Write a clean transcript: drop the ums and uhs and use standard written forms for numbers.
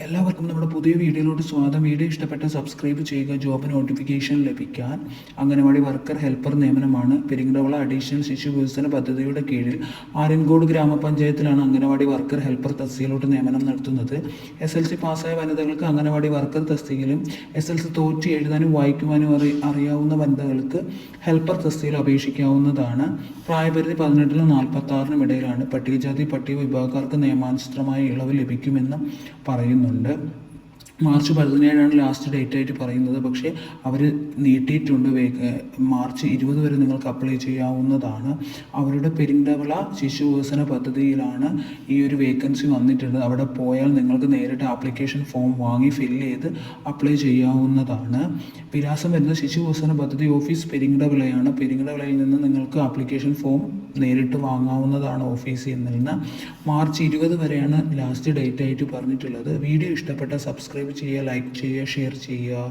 എല്ലാവർക്കും നമ്മുടെ പുതിയ വീഡിയോയിലോട്ട് സ്വാഗതം. വീഡിയോ ഇഷ്ടപ്പെട്ട സബ്സ്ക്രൈബ് ചെയ്യുക. ജോബ് നോട്ടിഫിക്കേഷൻ ലഭിക്കാൻ അംഗനവാടി വർക്കർ ഹെൽപ്പർ നിയമനമാണ്. പെരിങ്ങടവിള അഡീഷണൽ ശിശു വികസന പദ്ധതിയുടെ കീഴിൽ ആര്യൻകോട് ഗ്രാമപഞ്ചായത്തിലാണ് അംഗനവാടി വർക്കർ ഹെൽപ്പർ തസ്തികയിലോട്ട് നിയമനം നടത്തുന്നത്. SLC പാസ്സായ വനിതകൾക്ക് അംഗനവാടി വർക്കർ തസ്തികയിലും SLC തോറ്റ് എഴുതാനും വായിക്കുവാനും അറിയാവുന്ന വനിതകൾക്ക് ഹെൽപ്പർ തസ്തികയിൽ അപേക്ഷിക്കാവുന്നതാണ്. പ്രായപരിധി 18-നും 46-നും ഇടയിലാണ്. പട്ടികജാതി പട്ടിക വിഭാഗക്കാർക്ക് നിയമാനുസൃതമായ ഇളവ് ലഭിക്കുമെന്ന് പറയുന്നുണ്ട്. മാർച്ച് 17 ലാസ്റ്റ് ഡേറ്റ് ആയിട്ട് പറയുന്നത്, പക്ഷേ അവർ നീട്ടിയിട്ടുണ്ട്. മാർച്ച് 20 വരെ നിങ്ങൾക്ക് അപ്ലൈ ചെയ്യാവുന്നതാണ്. അവരുടെ പെരിങ്ങടവിള ശിശു വികസന പദ്ധതിയിലാണ് ഈ ഒരു വേക്കൻസി വന്നിട്ടുണ്ട്. അവിടെ പോയാൽ നിങ്ങൾക്ക് നേരിട്ട് ആപ്ലിക്കേഷൻ ഫോം വാങ്ങി ഫില്ല് ചെയ്ത് അപ്ലൈ ചെയ്യാവുന്നതാണ്. വിലാസം വരുന്ന ശിശു വികസന പദ്ധതി ഓഫീസ് പെരിങ്ങടവിളയാണ്. പെരിങ്ങടവിളയിൽ നിന്ന് നിങ്ങൾക്ക് ആപ്ലിക്കേഷൻ ഫോം നേരിട്ട് വാങ്ങാവുന്നതാണ് ഓഫീസിൽ നിന്ന്. മാർച്ച് 20 വരെയാണ് ലാസ്റ്റ് ഡേറ്റ് ആയിട്ട് പറഞ്ഞിട്ടുള്ളത്. വീഡിയോ ഇഷ്ടപ്പെട്ട സബ്സ്ക്രൈബ് ചെയ്യുക, ലൈക്ക് ചെയ്യുക, ഷെയർ ചെയ്യുക.